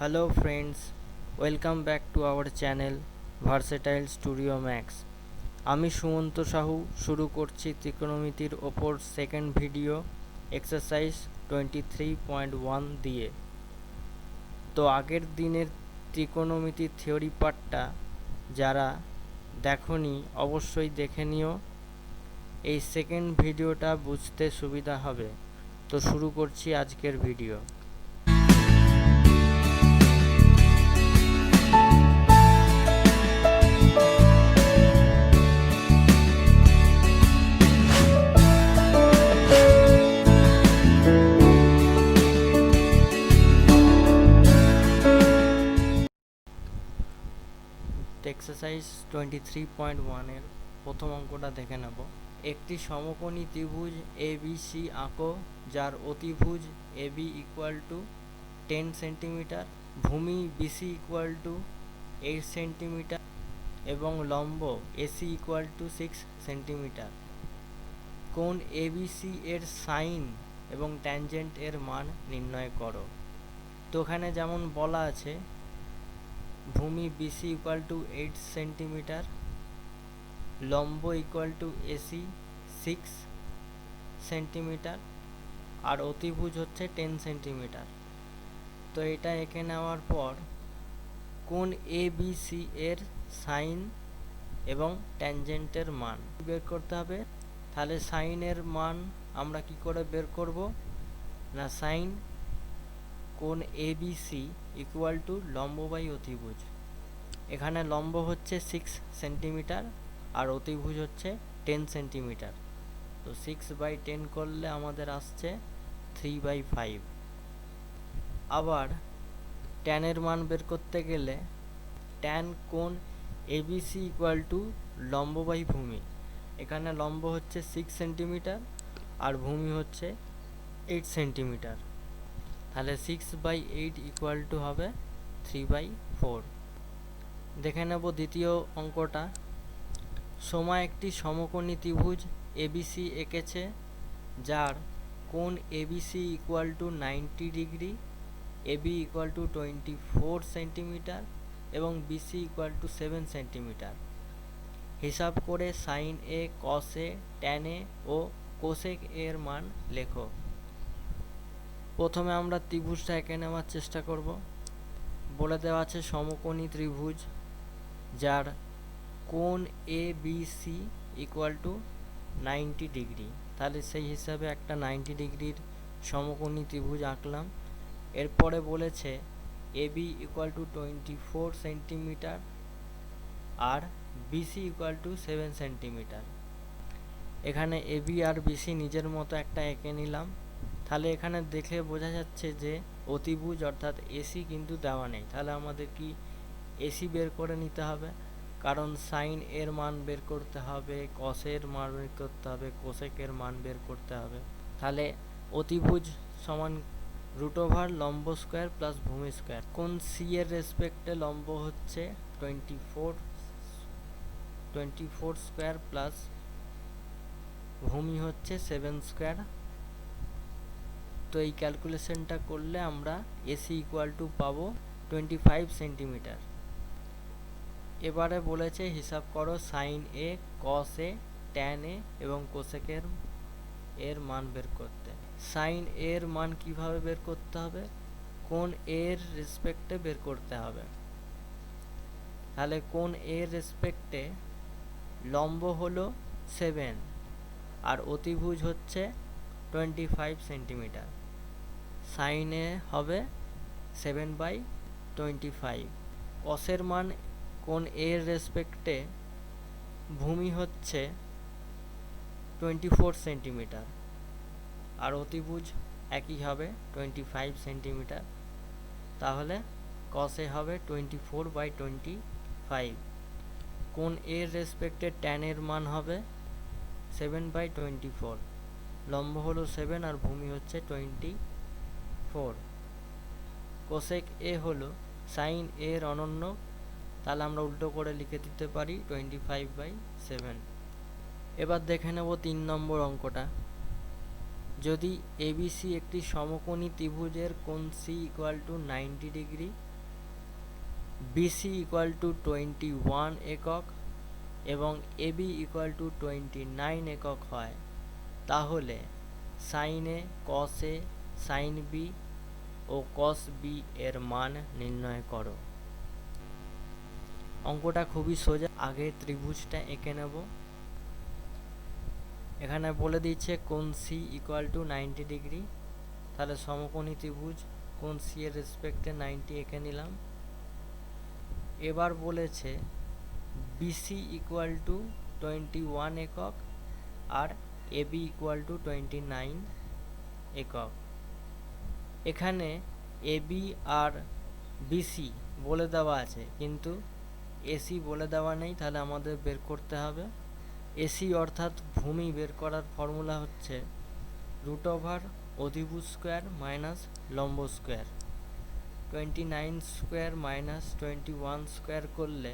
Hello friends, welcome back to our channel Versatile Studio Max. আমি সুমন্ত সাহু শুরু করছি ত্রিকোণমিতির ওপর সেকেন্ড ভিডিও এক্সারসাইজ 23.1 দিয়ে। তো আগের দিনের ত্রিকোণমিতির থিওরি পার্টটা যারা দেখোনি অবশ্যই দেখে নিও, এই সেকেন্ড ভিডিওটা বুঝতে সুবিধা হবে। তো শুরু করছি আজকের ভিডিও। এক্সারসাইজ 23.1 এর প্রথম অঙ্কটা দেখে নেব। একটি সমকোণী ত্রিভুজ ABC আঁকো যার অতিভুজ AB ইকুয়াল টু 10 সেন্টিমিটার, ভূমি BC ইকুয়াল টু 8 সেন্টিমিটার এবং লম্ব AC ইকুয়াল টু 6 সেন্টিমিটার। কোণ ABC এর সাইন এবং ট্যানজেন্ট এর মান নির্ণয় করো। তো এখানে যেমন বলা আছে ভূমি BC ইকুয়াল টু 8 সেন্টিমিটার, লম্ব ইকুয়াল টু AC 6 সেন্টিমিটার আর অতিভুজ হচ্ছে 10 সেন্টিমিটার। তো এটা এঁকে নেওয়ার পর কোণ ABC এর সাইন এবং ট্যানজেন্টের মান বের করতে হবে। তাহলে সাইনের মান আমরা কি করে বের করব না, সাইন কোণ ABC ইকুয়াল টু লম্ব বাই অতিভুজ। এখানে লম্ব হচ্ছে 6 সেন্টিমিটার আর অতিভুজ হচ্ছে 10 সেন্টিমিটার। তো 6/10 করলে আমাদের আসছে 3/5। আবার ট্যানের মান বের করতে গেলে ট্যান কোণ ABC ইকুয়াল টু লম্ব বাই ভূমি। এখানে লম্ব হচ্ছে 6 সেন্টিমিটার আর ভূমি হচ্ছে 8 সেন্টিমিটার। তাহলে 6/8 ইকুয়াল টু হবে 3/4। দেখে নেব দ্বিতীয় অঙ্কটা। সোমা একটি সমকোণী ত্রিভুজ ABC এঁকেছে যার কোণ ABC equal to 90 degree, AB equal to 24 centimetre এবং BC ইকুয়াল টু 7 সেন্টিমিটার। হিসাব করে sine A, cos A, tan A ও কোসেক এর মান লেখো। প্রথমে আমরা ত্রিভুজটা এঁকে নেওয়ার চেষ্টা করব। বলে দেওয়া আছে সমকোণী ত্রিভুজ যার কোণ ABC ইকুয়াল টু 90 ডিগ্রি। তাহলে সেই হিসাবে একটা 90 ডিগ্রির সমকোণী ত্রিভুজ আঁকলাম। এরপরে বলেছে AB ইকুয়াল টু 24 সেন্টিমিটার আর BC ইকুয়াল টু 7 সেন্টিমিটার। এখানে AB আর BC নিজের মতো একটা এঁকে নিলাম। তাহলে এখানে দেখে বোঝা যাচ্ছে যে অতিভুজ অর্থাৎ AC কিন্তু দেওয়া নেই। তাহলে আমাদের কি AC বের করে নিতে হবে, কারণ সাইন এর মান বের করতে হবে, কসের মান বের করতে হবে, কোসেকের মান বের করতে হবে। তাহলে অতিভুজ সমান √ লম্ব স্কোয়ার প্লাস ভূমি স্কোয়ার। কোণ C এর রেসপেক্টে লম্ব হচ্ছে 24 স্কোয়ার প্লাস ভূমি হচ্ছে 7 স্কোয়ার। তো এই ক্যালকুলেশনটা করলে আমরা AC ইকুয়াল টু পাবো 25 সেন্টিমিটার। এবারে বলেছে হিসাব করো sign A, cos A, tan এ এবং কোসেকের এর মান বের করতে। সাইন এর মান কিভাবে বের করতে হবে, কোণ এর রেসপেক্টে বের করতে হবে। তাহলে কোণ এর রেসপেক্টে লম্ব হলো 7 আর অতিভুজ হচ্ছে 25 সেন্টিমিটার। সাইনে হবে 7/25। কসের মান কোণ এর রেসপেক্টে ভূমি হচ্ছে 24 সেন্টিমিটার আর অতিভুজ একই হবে 25 সেন্টিমিটার। তাহলে কসে হবে 24/25। কোণ এর রেসপেক্টে ট্যানের মান হবে 7/24। লম্ব হলো 7 আর ভূমি হচ্ছে 24। কোসেক এ হলো সাইন এর অনন্য। তাহলে আমরা উল্টো করে লিখে দিতে পারি 25/7। এবার দেখে নেব 3 নম্বর অঙ্কটা। যদি ABC একটি সমকোণী ত্রিভুজের কোণ C equal to 90 degree BC equal to 21 একক এবং এবি ইকুয়াল টু 29 একক হয়, তাহলে sign A, cos A, sign B O cos B এর মান নির্ণয় করো। অঙ্কটা খুবই সোজা। আগে ত্রিভুজটা এঁকে নেব। এখানে বলে দিচ্ছে কোণ সি ইকুয়াল টু 90 ডিগ্রি, তাহলে সমকোণী ত্রিভুজ কোণ সি এর রেসপেক্টে 90 এঁকে নিলাম। এবার বলেছে বিসি ইকুয়াল টু 21 একক আর এবি ইকুয়াল টু 29 একক। এখানে এবি আর বিসি বলে দেওয়া আছে, কিন্তু এসি বলে দেওয়া নেই, তাহলে আমাদের বের করতে হবে। এসি অর্থাৎ ভূমি বের করার ফর্মুলা হচ্ছে √ অধিভুজ স্কোয়ার মাইনাস লম্ব স্কোয়ার। 29 স্কোয়ার মাইনাস 21 স্কোয়ার করলে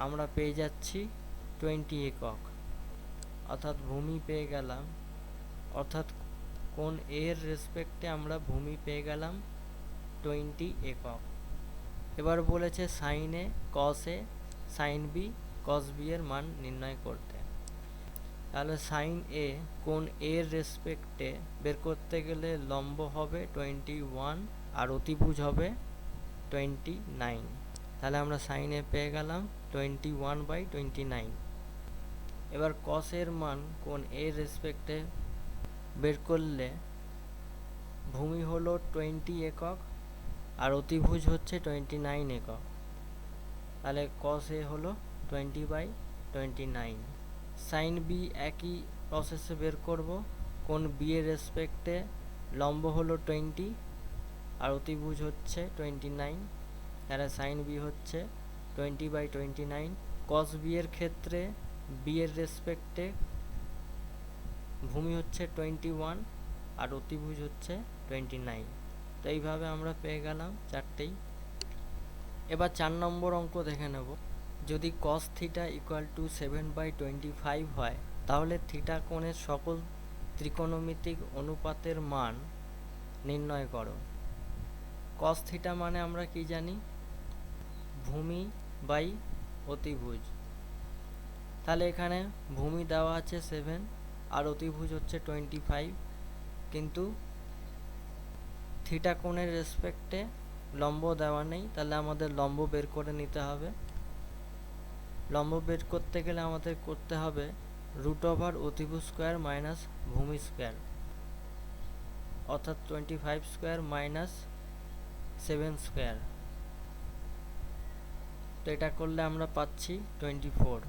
আমরা পেয়ে যাচ্ছি 20 একক, অর্থাৎ ভূমি পেয়ে গেলাম, অর্থাৎ কোণ এর রেসপেক্টে আমরা ভূমি পেয়ে গেলাম 20 একক। এবার বলেছে sign A, cos A, sign B, cos B এর মান নির্ণয় করতে। তাহলে সাইন এ কোণ এর রেসপেক্টে বের করতে গেলে লম্ব হবে 21 আর অতিভুজ হবে 29। তাহলে আমরা সাইন এ পেয়ে গেলাম 21/29। এবার কস এর মান কোণ এর রেসপেক্টে বের করলে ভূমি হলো 20 একক আর অতিভুজ হচ্ছে 29 একক, তাহলে কস এ হলো 20/29। সাইন বি একই প্রসেসে বের করব। কোণ বি এর রেসপেক্টে লম্ব হলো 20 আর অতিভুজ হচ্ছে 29, তাহলে সাইন বি হচ্ছে 20/29। কস বি এর ক্ষেত্রে বি এর রেসপেক্টে ভূমি হচ্ছে 21 আর অতিভুজ হচ্ছে 29। তো এইভাবে আমরা পেয়ে গেলাম চারটেই। এবার 4 নম্বর অঙ্ক দেখে নেব। যদি cos থিটা ইকুয়াল টু 7/25 হয়, তাহলে থিটা কোণের সকল ত্রিকোণমিতিক অনুপাতের মান নির্ণয় করো। cos থিটা মানে আমরা কি জানি? ভূমি বাই অতিভুজ। তাহলে এখানে ভূমি দেওয়া আছে 7 আর অতিভুজ হচ্ছে 25, কিন্তু থিটা কোণের রেসপেক্টে লম্ব দেওয়া নেই, তাহলে আমাদের লম্ব বের করে নিতে হবে। লম্ব বের করতে গেলে আমাদের করতে হবে √ অতিভুজ স্কোয়ার মাইনাস ভূমি স্কোয়ার, অর্থাৎ 25 স্কোয়ার মাইনাস 7 স্কোয়ার। তো এটা করলে আমরা পাচ্ছি 24।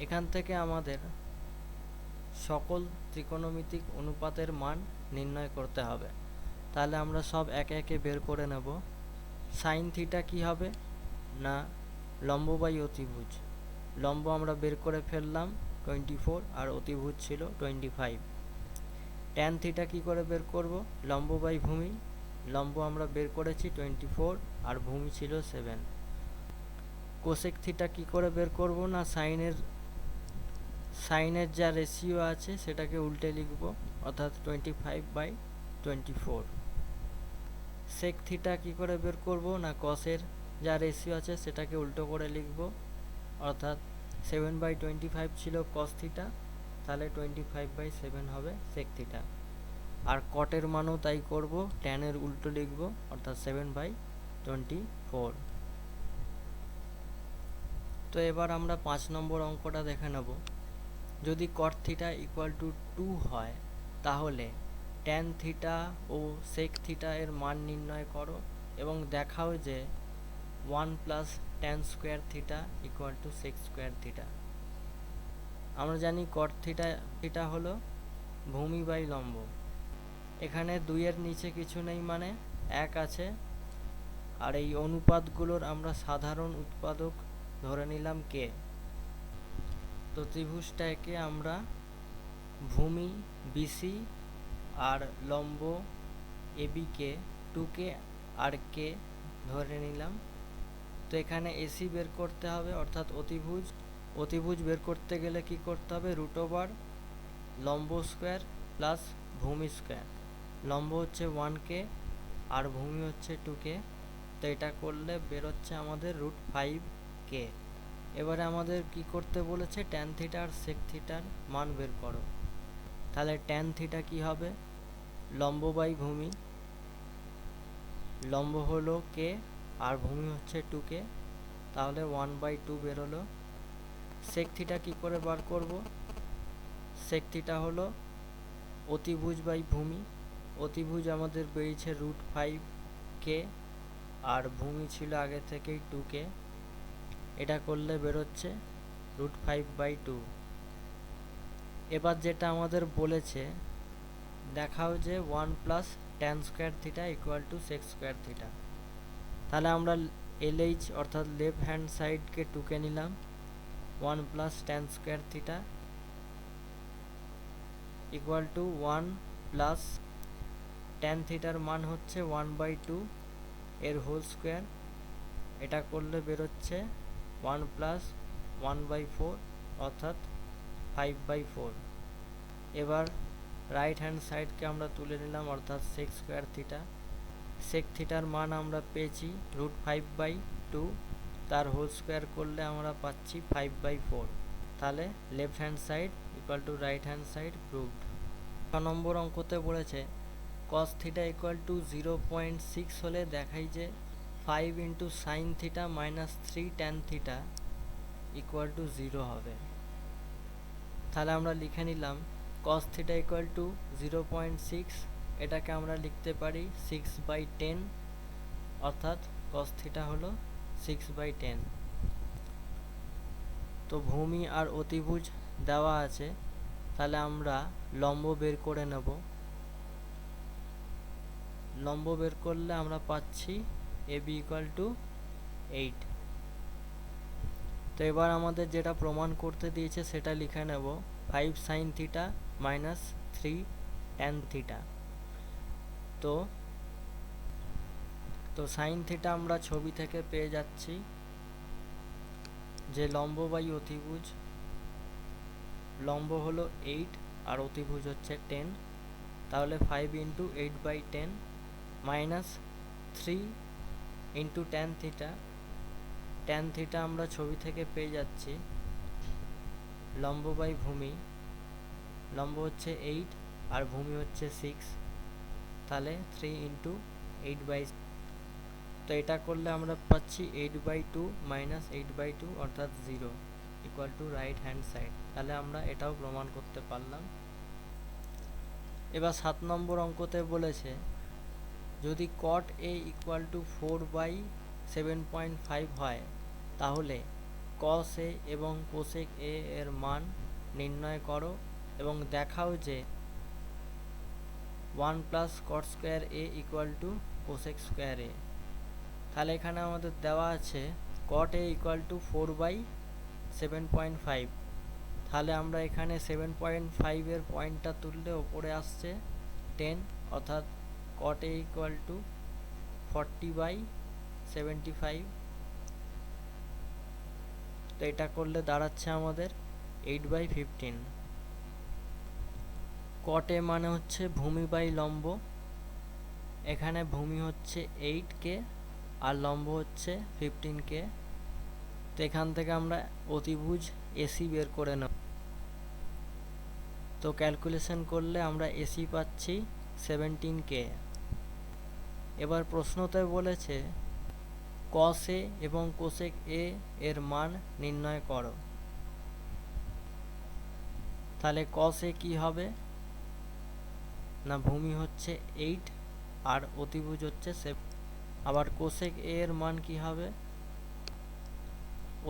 এখান থেকে আমাদের সকল ত্রিকোণমিতিক অনুপাতের মান নির্ণয় করতে হবে। তাহলে আমরা সব একে একে বের করে নেব। সাইন থিটা কি হবে না লম্ব বাই অতিভুজ। লম্ব আমরা বের করে ফেললাম 24 আর অতিভুজ ছিল 25। ট্যান থিটা কি করে বের করব? লম্ব বাই ভূমি। লম্ব আমরা বের করেছি 24 আর ভূমি ছিল 7। কোসেক থিটা কি করে বের করব? না সাইনের যা রেশিও আছে সেটাকে উল্টে লিখব, অর্থাৎ 25/24। সেক থিটা কি করে বের করব? না কসের যা রেশিও আছে সেটাকে উল্টো করে লিখব, অর্থাৎ 7/25 ছিল কস থিটা, তাহলে 25/7 হবে সেক থিটা। আর কটের মানও তাই করব, ট্যানের উল্টো লিখব, অর্থাৎ 7/24। তো এবার আমরা 5 নম্বর অঙ্কটা দেখে নেব। যদি কট থিটা ইকুয়াল টু 2 হয়, তাহলে ট্যান থিটা ও সেক থিটা এর মান নির্ণয় করো এবং দেখাও যে 1 plus tan square theta equal to sec square theta. আমরা জানি কট থিটা হলো ভূমি বাই লম্ব। এখানে 2 এর নিচে কিছু নেই, মানে 1 আছে। আর এই অনুপাতগুলোর আমরা সাধারণ উৎপাদক ধরে নিলাম কে। তো ত্রিভুজটাকে আমরা ভূমি বিসি আর লম্ব এবিকে 2কে আর কে ধরে নিলাম। তো এখানে এসি বের করতে হবে, অর্থাৎ অতিভুজ বের করতে গেলে কি করতে হবে? √ লম্ব স্কোয়ার প্লাস ভূমি স্কোয়ার। লম্ব হচ্ছে 1K আর ভূমি হচ্ছে 2K। তো এটা করলে বেরোচ্ছে আমাদের √5k। এবারে আমাদের কি করতে বলেছে, ট্যান থিটা আর সেক থিটার মান বের করো। তাহলে ট্যান থিটা কি হবে, লম্ব বাই ভূমি, লম্ব হলো কে আর ভূমি হচ্ছে 2k, তাহলে 1/2 বেরোলো। সেক থিটা কী করে বার করব, সেক থিটা হলো অতিভুজ বাই ভূমি, অতিভুজ আমাদের বেরিয়েছে √5k আর ভূমি ছিল আগে থেকেই 2k, এটা করলে বেরোচ্ছে √5/2। এবার যেটা আমাদের বলেছে দেখাও যে 1 + tan square theta = sec square theta. তাহলে আমরা LH অর্থাৎ লেফট হ্যান্ড সাইডকে 2k নিলাম, 1 + tan স্কোয়ার থিটা = 1 + tan থিটার মান হচ্ছে 1/2 এর হোল স্কোয়ার, এটা করলে বেরোচ্ছে 1 + 1/4 অর্থাৎ 5/4। এবার রাইট হ্যান্ড সাইডকে আমরা তুলে নিলাম অর্থাৎ সেক স্কোয়ার থিটা, সেক থিটার মান আমরা পেয়েছি √5/2, তার হোল স্কোয়ার করলে আমরা পাচ্ছি 5/4। তাহলে left hand side = right hand side proved. 6 নম্বর অঙ্কতে বলেছে cos থিটা = 0.6 হলে দেখাই যে 5 × sin থিটা - 3 tan থিটা = 0 হবে। তাহলে আমরা লিখে নিলাম cos থিটা = 0.6, এটাকে আমরা লিখতে পারি 6/10, অর্থাৎ cos থিটা হলো 6/10। তো ভূমি আর অতিভুজ দেওয়া আছে, তাহলে আমরা লম্ব বের করে নেব। লম্ব বের করলে আমরা পাচ্ছি AB = 8। তো এবার আমাদের যেটা প্রমাণ করতে দিয়েছে সেটা লিখে নেব, 5 sin থিটা - 3 tan থিটা। তো সাইন থিটা আমরা ছবি থেকে পেয়ে যাচ্ছি যে লম্ব বাই অতিভুজ, লম্ব হলো 8 আর অতিভুজ হচ্ছে 10, তাহলে 5 × 8/10 - 3 × tan থিটা। ট্যান থিটা আমরা ছবি থেকে পেয়ে যাচ্ছি লম্ব বাই ভূমি, লম্ব হচ্ছে 8 আর ভূমি হচ্ছে 6, তাহলে 3 × 8/6। তো এটা করলে আমরা পাচ্ছি 8/2 - 8/2 অর্থাৎ 0 = রাইট হ্যান্ড সাইড। তাহলে আমরা এটাও প্রমাণ করতে পারলাম। এবার 7 নম্বর অঙ্কতে বলেছে যদি cot A = 4/7.5 হয় তাহলে cos A এবং cosec A এর মান নির্ণয় করো এবং দেখাও যে 1 + cot square A = cosec square A। তাহলে এখানে আমাদের দেওয়া আছে cot A = 4/7.5, তাহলে আমরা এখানে 7.5 এর পয়েন্টটা তুললে ওপরে আসছে 10, অর্থাৎ cot A = 40/75। তো এটা করলে দাঁড়াচ্ছে আমাদের 8/15। cot A মানে হচ্ছে ভূমি বাই লম্ব, এখানে ভূমি হচ্ছে 8k আর লম্ব হচ্ছে 15k। তো এখান থেকে আমরা অতিভুজ AC বের করে নেব। তো ক্যালকুলেশন করলে আমরা AC পাচ্ছি 17k। এবার প্রশ্নতে বলেছে cos A এবং cosec A এর মান নির্ণয় করো। তাহলে cos A কি হবে না, ভূমি হচ্ছে 8 আর অতিভুজ হচ্ছে 7। আবার cosec A এর মান কি হবে,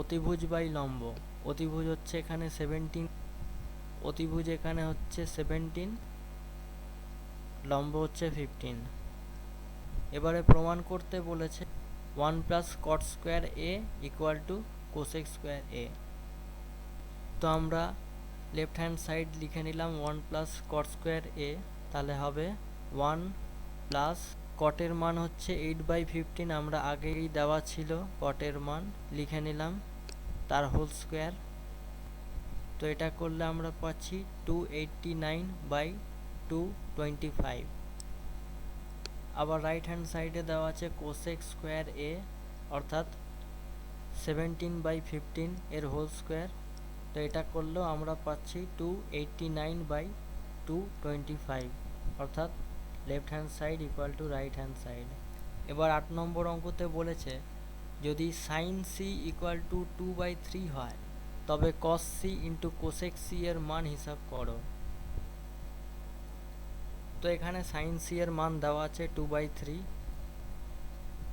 অতিভুজ বাই লম্ব, অতিভুজ হচ্ছে এখানে 17, অতিভুজ এখানে হচ্ছে 17, লম্ব হচ্ছে 15। এবারে প্রমাণ করতে বলেছে 1 + cot square A = cosec square A। তো আমরা লেফট হ্যান্ড সাইড লিখে নিলাম 1 + cot স্কোয়ার A, তাহলে হবে 1 + cot এর মান হচ্ছে 8/15, আমরা আগেই দেওয়া ছিল cot এর মান, লিখে নিলাম তার হোল স্কোয়ার। তো এটা করলে আমরা পাচ্ছি 289/225। আবার রাইট হ্যান্ড সাইডে দেওয়া আছে কোসেক স্কোয়ার এ অর্থাৎ 17/15 এর হোল স্কোয়ার। তো এটা করলেও আমরা পাচ্ছি 289/225 অর্থাৎ left hand side equal to right hand side. এবার 8 নম্বর অঙ্কতে বলেছে যদি সাইন সি ইকুয়াল টু 2/3 হয় তবে cos C into cosec C এর মান হিসাব করো। তো এখানে সাইন সি এর মান দেওয়া আছে 2/3।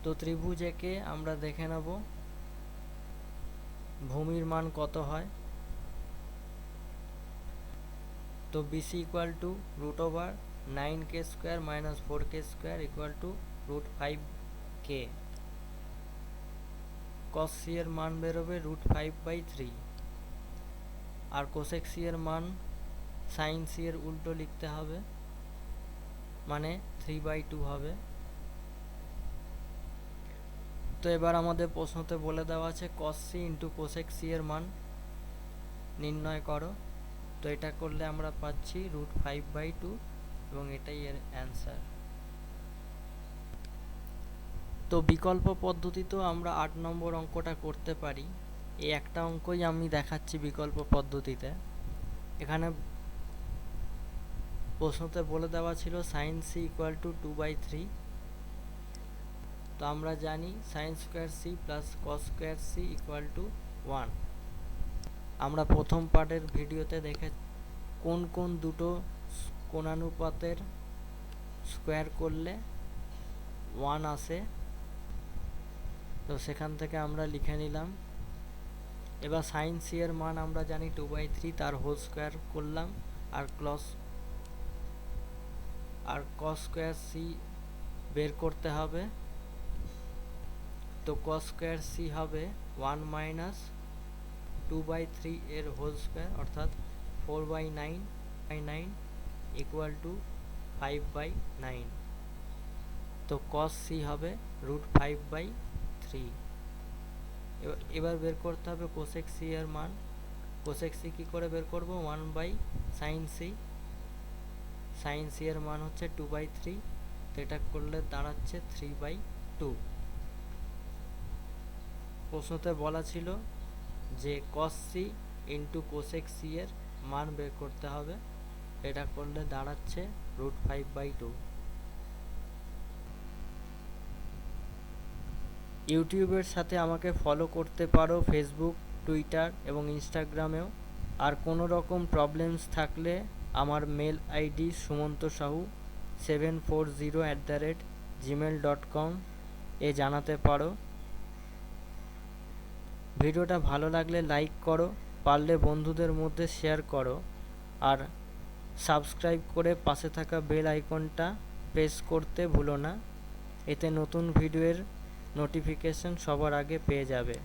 তো ত্রিভুজ একে আমরা দেখে নেব ভূমির মান কত হয়। তো BC equal to √9k² - 4k² equal to √5k। Cos C এর মান বেরোবে √5/3 আর কোসেক সি এর মান সাইন সি এর উল্টো লিখতে হবে মানে 3/2 হবে। তো এবার আমাদের প্রশ্নতে বলে দেওয়া আছে cos C into cosec C এর মান নির্ণয় করো। তো এটা করলে আমরা পাচ্ছি √5/2 এবং এটাই এর অ্যান্সার। তো বিকল্প পদ্ধতিতেও আমরা 8 নম্বর অঙ্কটা করতে পারি। এই একটা অঙ্কই আমি দেখাচ্ছি বিকল্প পদ্ধতিতে। এখানে প্রশ্নতে বলে দেওয়া ছিল সাইন সি ইকুয়াল টু 2/3। তো আমরা জানি sine square C plus cos square C equal to 1। আমরা প্রথম পার্টের ভিডিওতে দেখে কোন কোন দুটো কোণানুপাতের স্কোয়ার করলে 1 আসে, তো সেখান থেকে আমরা লিখে নিলাম। এবার সাইন সি এর মান আমরা জানি 2/3, তার হোল স্কোয়ার করলাম আর কস স্কোয়ার সি বের করতে হবে। তো কস স্কোয়ার সি হবে 1 - 2/3 এর হোল স্কোয়ার অর্থাৎ 4/9 ইকুয়াল টু 5/9। তো কস সি হবে √5/3। এবার বের করতে হবে কোসেক সি এর মান। কোসেক সি কী করে বের করব? 1/sin C. সাইন সি এর মান হচ্ছে 2/3, তো এটা করলে দাঁড়াচ্ছে 3/2। প্রশ্নতে বলা ছিল যে cos C into cosec C এর মান বের করতে হবে, এটা করলে দাঁড়াচ্ছে √5/2। ইউটিউবের সাথে আমাকে ফলো করতে পারো ফেসবুক, টুইটার এবং ইনস্টাগ্রামেও। আর কোনো রকম প্রবলেমস থাকলে আমার মেল আইডি sumanto740@gmail.com এ জানাতে পারো। ভিডিওটা ভালো লাগলে লাইক করো, পারলে বন্ধুদের মধ্যে শেয়ার করো আর সাবস্ক্রাইব করে পাশে থাকা বেল আইকনটা প্রেস করতে ভুলো না, এতে নতুন ভিডিওর নোটিফিকেশন সবার আগে পেয়ে যাবে।